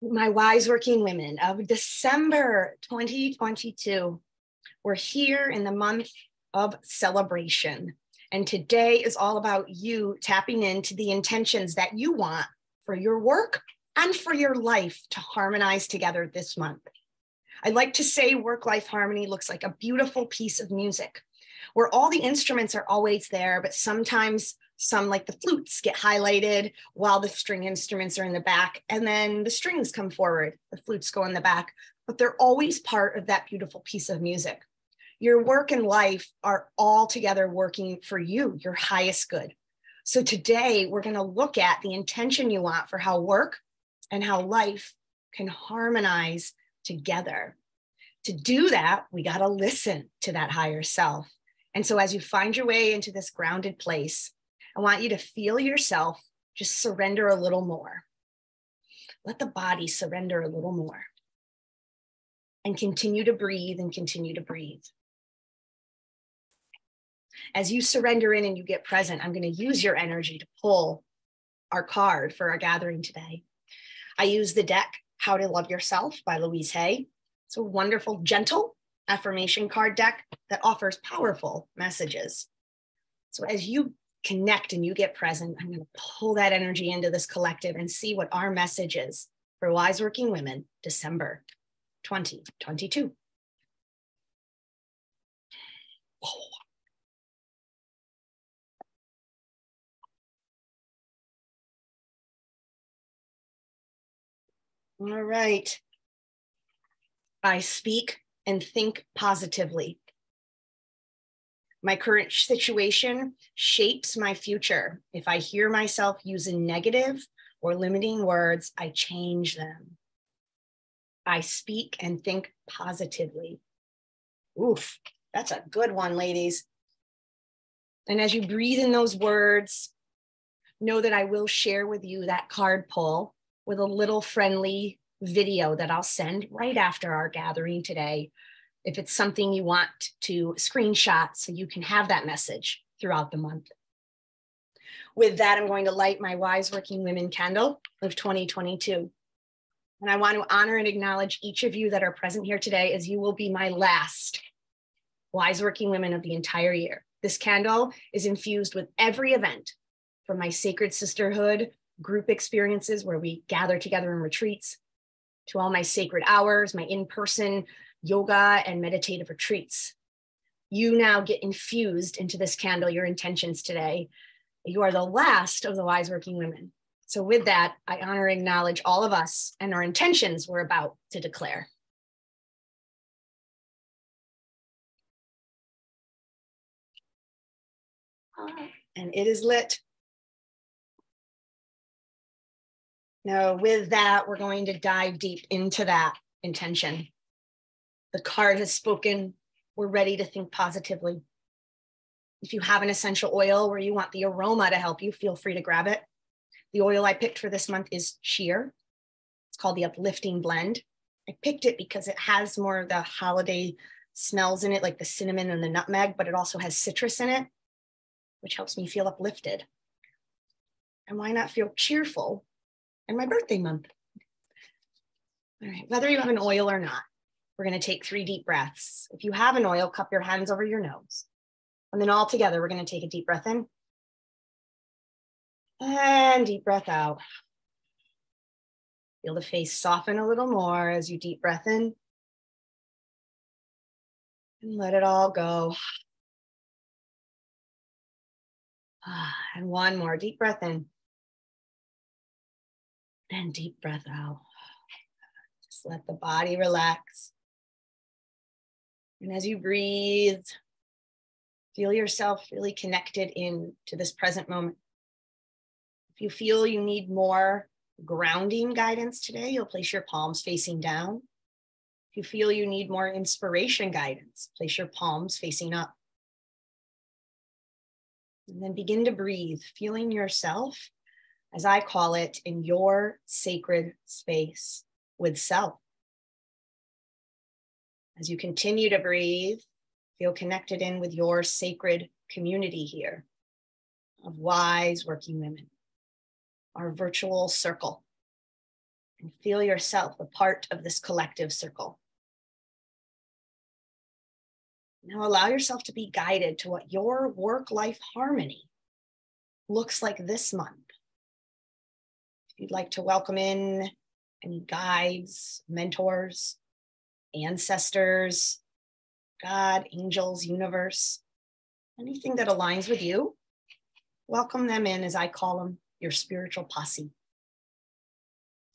My wise working women of December 2022. We're here in the month of celebration. And today is all about you tapping into the intentions that you want for your work and for your life to harmonize together this month. I like to say work-life harmony looks like a beautiful piece of music where all the instruments are always there, but sometimes some, like the flutes, get highlighted while the string instruments are in the back, and then the strings come forward, the flutes go in the back, but they're always part of that beautiful piece of music. Your work and life are all together working for you, your highest good. So today we're going to look at the intention you want for how work and how life can harmonize together. To do that, we got to listen to that higher self. And so as you find your way into this grounded place, I want you to feel yourself just surrender a little more. Let the body surrender a little more. And continue to breathe and continue to breathe. As you surrender in and you get present, I'm going to use your energy to pull our card for our gathering today. I use the deck, How to Love Yourself by Louise Hay. It's a wonderful, gentle affirmation card deck that offers powerful messages. So as you connect and you get present, I'm going to pull that energy into this collective and see what our message is for Wise Working Women, December 2022. All right. I speak and think positively. My current situation shapes my future. If I hear myself using negative or limiting words, I change them. I speak and think positively. Oof, that's a good one, ladies. And as you breathe in those words, know that I will share with you that card pull with a little friendly video that I'll send right after our gathering today, if it's something you want to screenshot so you can have that message throughout the month. With that, I'm going to light my Wise Working Women candle of 2022. And I want to honor and acknowledge each of you that are present here today, as you will be my last Wise Working Women of the entire year. This candle is infused with every event from my Sacred Sisterhood group experiences where we gather together in retreats, to all my sacred hours, my in-person yoga and meditative retreats. You now get infused into this candle, your intentions today. You are the last of the Wise Working Women. So with that, I honor and acknowledge all of us and our intentions we're about to declare. And it is lit. Now, with that, we're going to dive deep into that intention. The card has spoken. We're ready to think positively. If you have an essential oil where you want the aroma to help you, feel free to grab it. The oil I picked for this month is Cheer. It's called the Uplifting Blend. I picked it because it has more of the holiday smells in it, like the cinnamon and the nutmeg, but it also has citrus in it, which helps me feel uplifted. And why not feel cheerful in my birthday month? All right, whether you have an oil or not, we're going to take 3 deep breaths. If you have an oil, cup your hands over your nose. And then all together, we're going to take a deep breath in. And deep breath out. Feel the face soften a little more as you deep breath in. And let it all go. And one more deep breath in. And deep breath out. Just let the body relax. And as you breathe, feel yourself really connected in to this present moment. If you feel you need more grounding guidance today, you'll place your palms facing down. If you feel you need more inspiration guidance, place your palms facing up. And then begin to breathe, feeling yourself, as I call it, in your sacred space with self. As you continue to breathe, feel connected in with your sacred community here of wise working women, our virtual circle. and feel yourself a part of this collective circle. Now allow yourself to be guided to what your work-life harmony looks like this month. If you'd like to welcome in any guides, mentors, ancestors, God, angels, universe, anything that aligns with you, welcome them in, as I call them, your spiritual posse,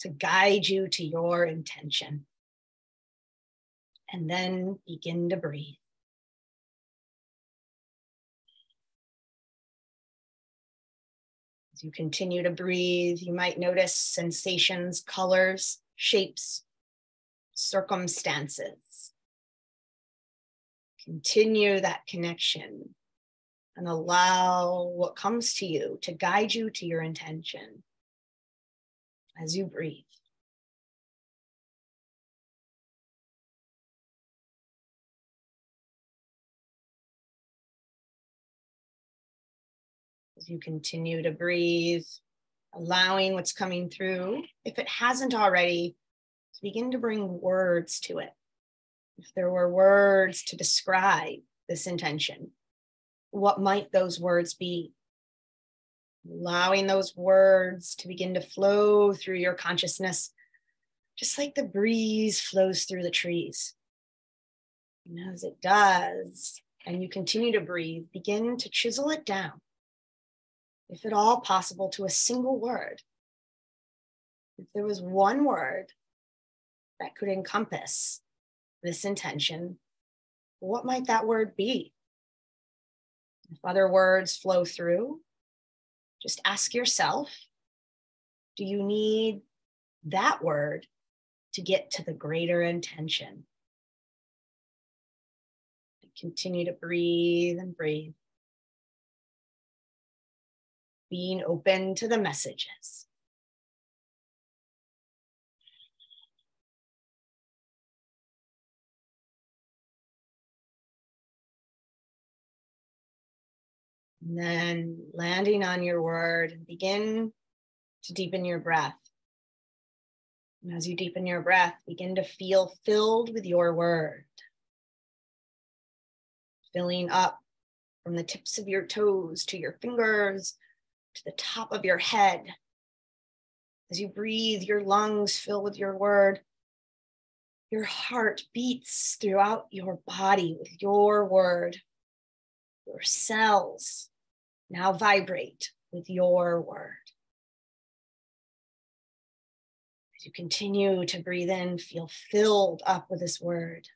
to guide you to your intention. And then begin to breathe. As you continue to breathe, you might notice sensations, colors, shapes, circumstances. Continue that connection and allow what comes to you to guide you to your intention as you breathe. As you continue to breathe, allowing what's coming through, if it hasn't already, to begin to bring words to it. If there were words to describe this intention, what might those words be? Allowing those words to begin to flow through your consciousness, just like the breeze flows through the trees. And as it does, and you continue to breathe, begin to chisel it down, if at all possible, to a single word. If there was one word that could encompass this intention, what might that word be? If other words flow through, just ask yourself, do you need that word to get to the greater intention? Continue to breathe and breathe, being open to the messages. And then landing on your word, begin to deepen your breath. And as you deepen your breath, begin to feel filled with your word. Filling up from the tips of your toes to your fingers, to the top of your head. As you breathe, your lungs fill with your word. Your heart beats throughout your body with your word. Your cells now vibrate with your word. As you continue to breathe in, feel filled up with this word.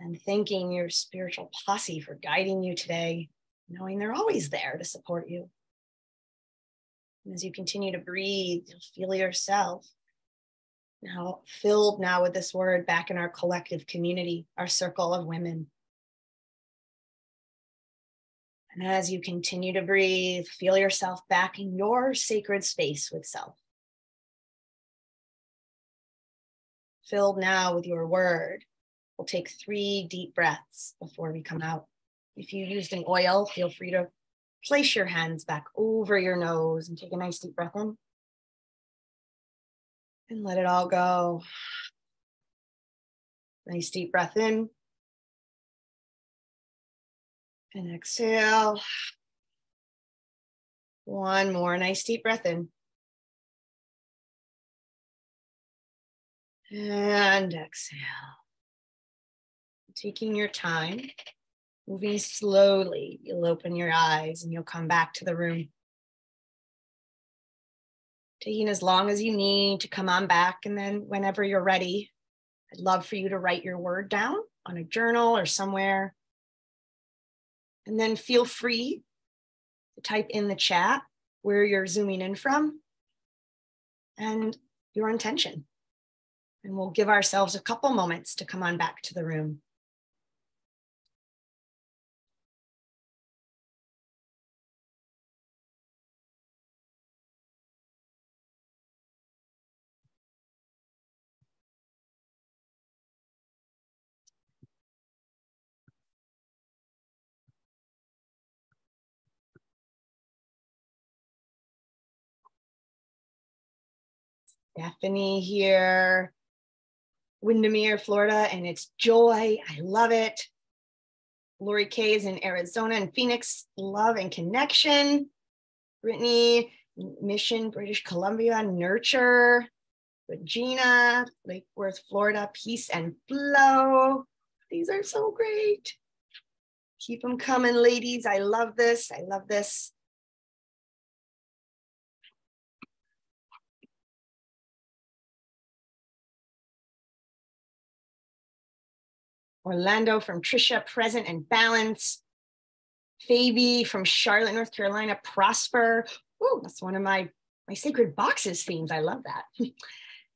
And thanking your spiritual posse for guiding you today, knowing they're always there to support you. And as you continue to breathe, you'll feel yourself now filled now with this word back in our collective community, our circle of women. And as you continue to breathe, feel yourself back in your sacred space with self. Filled now with your word. We'll take 3 deep breaths before we come out. If you used an oil, feel free to place your hands back over your nose and take a nice deep breath in. And let it all go. Nice deep breath in. And exhale. One more nice deep breath in. And exhale. Taking your time, moving slowly, you'll open your eyes and you'll come back to the room. Taking as long as you need to come on back, and then whenever you're ready, I'd love for you to write your word down on a journal or somewhere. And then feel free to type in the chat where you're zooming in from and your intention. And we'll give ourselves a couple moments to come on back to the room. Bethany here. Windermere, Florida, and it's joy. I love it. Lori K is in Arizona and Phoenix, love and connection. Brittany, Mission, British Columbia, nurture. Regina, Lake Worth, Florida, peace and flow. These are so great. Keep them coming, ladies. I love this. I love this. Orlando from Trisha, present and balance. Fabi from Charlotte, North Carolina, prosper. Ooh, that's one of my sacred boxes themes. I love that.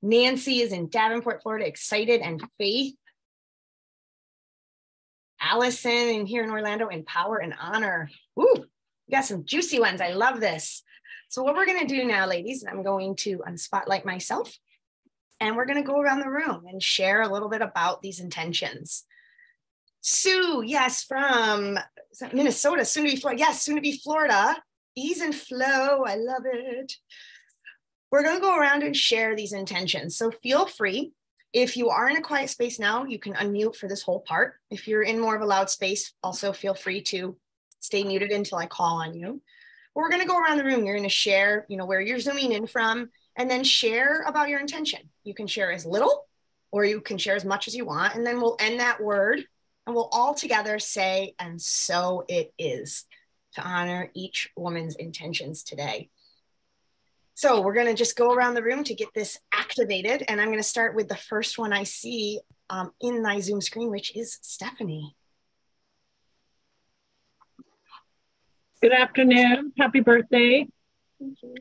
Nancy is in Davenport, Florida, excited and faith. Allison in here in Orlando, in power and honor. Ooh, we got some juicy ones. I love this. So what we're going to do now, ladies, I'm going to unspotlight myself, and we're going to go around the room and share a little bit about these intentions. Sue, yes, from Minnesota, soon to be Florida. Yes, soon to be Florida. Ease and flow. I love it. We're going to go around and share these intentions. So feel free. If you are in a quiet space now, you can unmute for this whole part. If you're in more of a loud space, also feel free to stay muted until I call on you. But we're going to go around the room. You're going to share, where you're zooming in from, and then share about your intention. You can share as little, or you can share as much as you want. And then we'll end that word, and we'll all together say, and so it is, to honor each woman's intentions today. So we're going to just go around the room to get this activated. And I'm going to start with the first one I see in my Zoom screen, which is Stephanie. Good afternoon. Happy birthday. Thank you.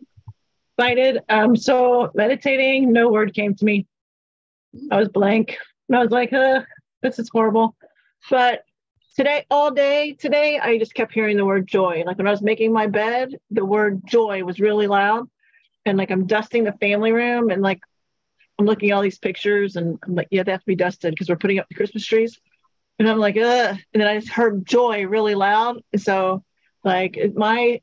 Excited. So meditating, no word came to me. I was blank. And I was like, this is horrible. But today, all day today, I just kept hearing the word joy. Like when I was making my bed, the word joy was really loud. And like I'm dusting the family room, and like I'm looking at all these pictures, and I'm like, yeah, they have to be dusted because we're putting up the Christmas trees. And I'm like, ugh. And then I just heard joy really loud. So like my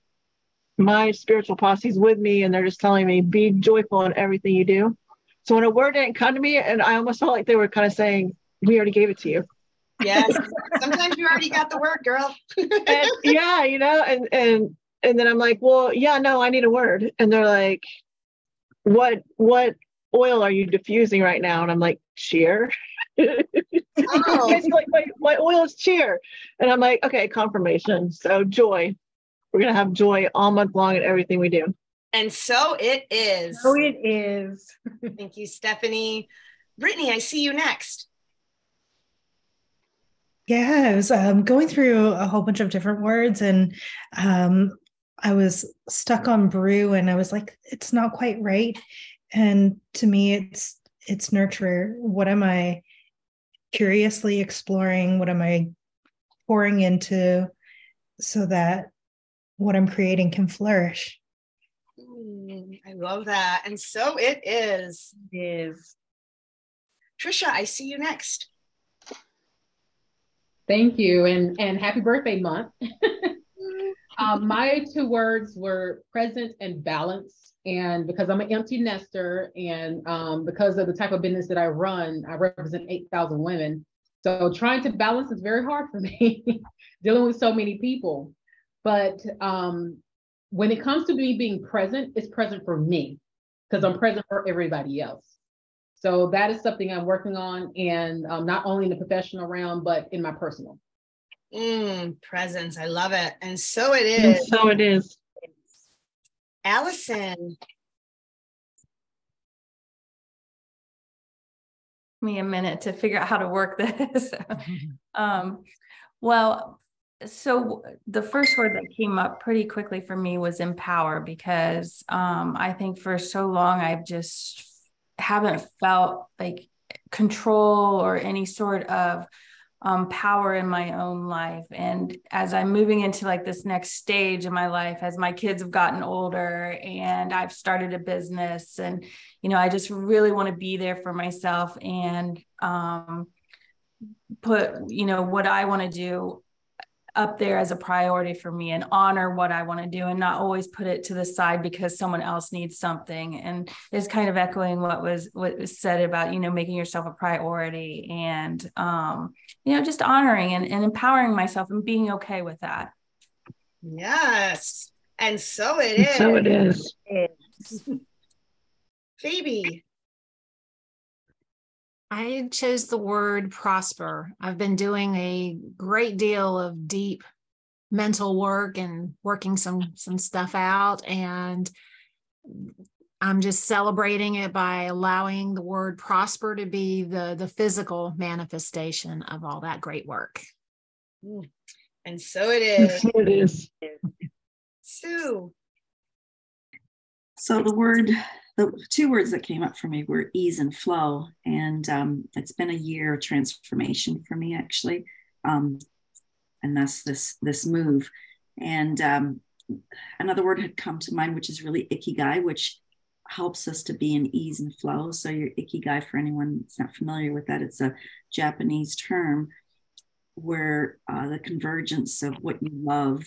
spiritual posse's with me, and they're just telling me, be joyful in everything you do. So when a word didn't come to me, and I almost felt like they were kind of saying, we already gave it to you. Yes. Sometimes you already got the word, girl. And yeah, and then I'm like, well, yeah, no, I need a word. And they're like, what oil are you diffusing right now? And I'm like, cheer. Oh. It's like my oil is cheer. And I'm like, okay, confirmation. So joy. We're going to have joy all month long in everything we do. And so it is. So it is. Thank you, Stephanie. Brittany, I see you next. Yeah, I was going through a whole bunch of different words, and I was stuck on brew, and I was like, it's not quite right. And to me, it's nurture. What am I curiously exploring? What am I pouring into so that what I'm creating can flourish? I love that. And so it is. It is. Trisha, I see you next. Thank you, and happy birthday month. My two words were present and balance. And because I'm an empty nester, and because of the type of business that I run, I represent 8,000 women. So trying to balance is very hard for me, dealing with so many people. But when it comes to me being present, it's present for me because I'm present for everybody else. So that is something I'm working on, and not only in the professional realm, but in my personal. Presence. I love it. And so it is. And so it is. Allison. Me a minute to figure out how to work this. Well, so the first word that came up pretty quickly for me was empower, because I think for so long I've just haven't felt like control or any sort of power in my own life. And as I'm moving into like this next stage in my life, as my kids have gotten older and I've started a business, and I just really want to be there for myself and put what I want to do up there as a priority for me and honor what I want to do and not always put it to the side because someone else needs something. And it's kind of echoing what was said about, making yourself a priority and, just honoring and empowering myself and being okay with that. Yes. And so it And is. so it is. Phoebe. I chose the word prosper. I've been doing a great deal of deep mental work and working some stuff out, and I'm just celebrating it by allowing the word prosper to be the physical manifestation of all that great work. And so it is. So it is. Sue. So the two words that came up for me were ease and flow. And it's been a year of transformation for me, actually. And that's this move. And another word had come to mind, which is really ikigai, which helps us to be in ease and flow. So your ikigai, for anyone that's not familiar with that, it's a Japanese term where the convergence of what you love,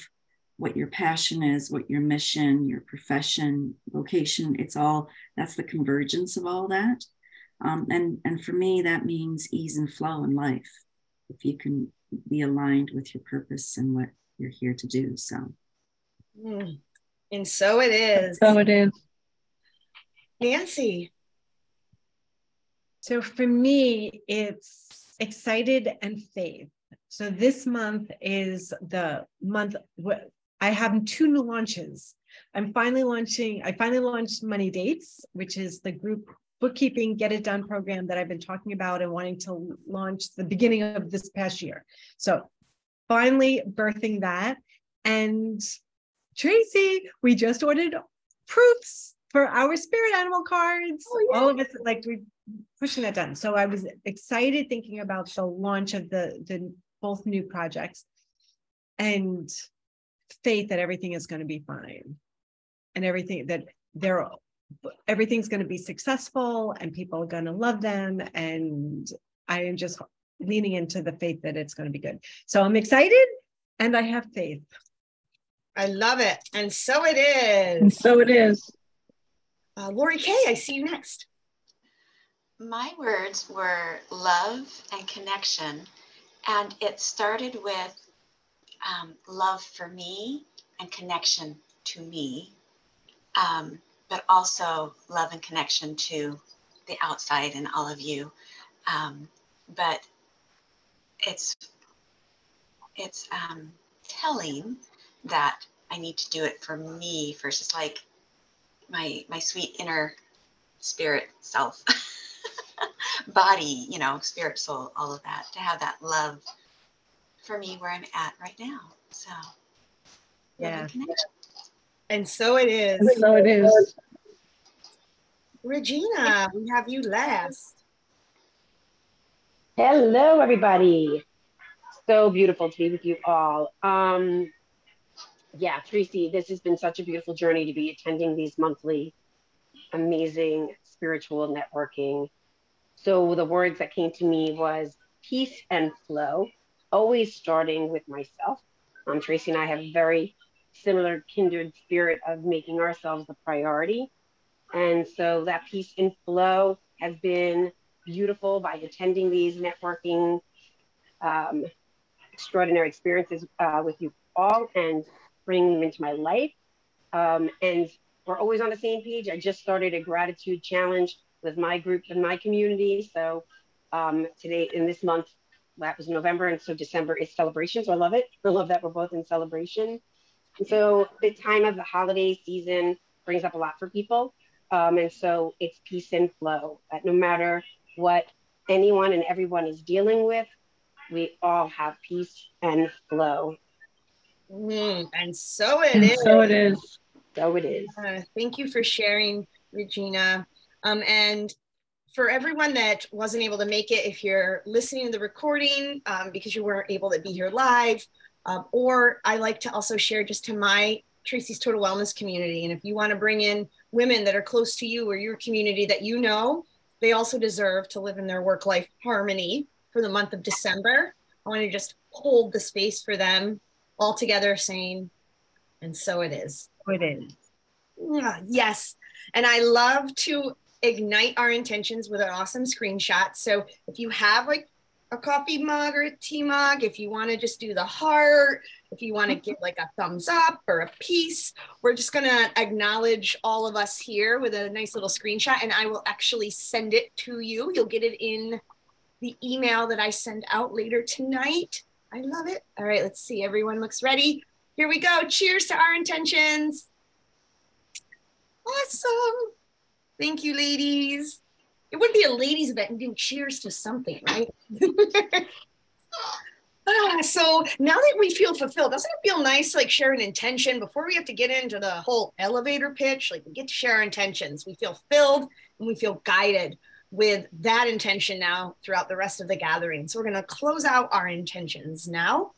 what your passion is, what your mission, your profession, vocation, that's the convergence of all that. And for me, that means ease and flow in life. If you can be aligned with your purpose and what you're here to do. So. And so it is. So it is. Nancy. So for me, it's excited and faith. So this month is the month I have 2 new launches. I finally launched Money Dates, which is the group bookkeeping Get It Done program that I've been talking about and wanting to launch the beginning of this past year. So finally birthing that. And Tracy, we just ordered proofs for our spirit animal cards. Oh, yeah. All of us, we're pushing that done. So I was excited thinking about the launch of the both new projects and faith that everything is going to be fine and everything's going to be successful and people are going to love them. And I am just leaning into the faith that it's going to be good. So I'm excited and I have faith. I love it. And so it is. And so it is. Lori K., I see you next. My words were love and connection. And it started with love for me and connection to me, but also love and connection to the outside and all of you. But it's telling that I need to do it for me first. It's like my sweet inner spirit self, body, spirit, soul, all of that, to have that love for me where I'm at right now. So yeah. And so it is. And so it is. Regina, we have you last. Hello, everybody. So beautiful to be with you all. Yeah, Tracy, this has been such a beautiful journey to be attending these monthly amazing spiritual networking. So the words that came to me was peace and flow, always starting with myself. Tracy and I have a very similar kindred spirit of making ourselves the priority. And so that peace and flow has been beautiful by attending these networking extraordinary experiences with you all and bringing them into my life. And we're always on the same page. I just started a gratitude challenge with my group and my community. So today, in this month, that was November, and so December is celebration. So I love it. I love that we're both in celebration. And so the time of the holiday season brings up a lot for people. And so it's peace and flow. That no matter what anyone and everyone is dealing with, we all have peace and flow. And so it is. So it is. So it is. Thank you for sharing, Regina. And for everyone that wasn't able to make it, if you're listening to the recording because you weren't able to be here live, or I like to also share just to my Tracy's Total Wellness community. And if you want to bring in women that are close to you or your community that you know, they also deserve to live in their work-life harmony for the month of December. I want to just hold the space for them all together saying, and so it is. It is. Yeah, yes. And I love to ignite our intentions with an awesome screenshot. So if you have like a coffee mug or a tea mug, if you want to just do the heart, if you want to give like a thumbs up or a piece, we're just going to acknowledge all of us here with a nice little screenshot, and I will actually send it to you. You'll get it in the email that I send out later tonight. I love it. All right, let's see. Everyone looks ready. Here we go. Cheers to our intentions. Awesome. Thank you, ladies. It wouldn't be a ladies event and do cheers to something, right? So now that we feel fulfilled, doesn't it feel nice to like share an intention before we have to get into the whole elevator pitch? Like we get to share our intentions. We feel filled and we feel guided with that intention now throughout the rest of the gathering. So we're going to close out our intentions now.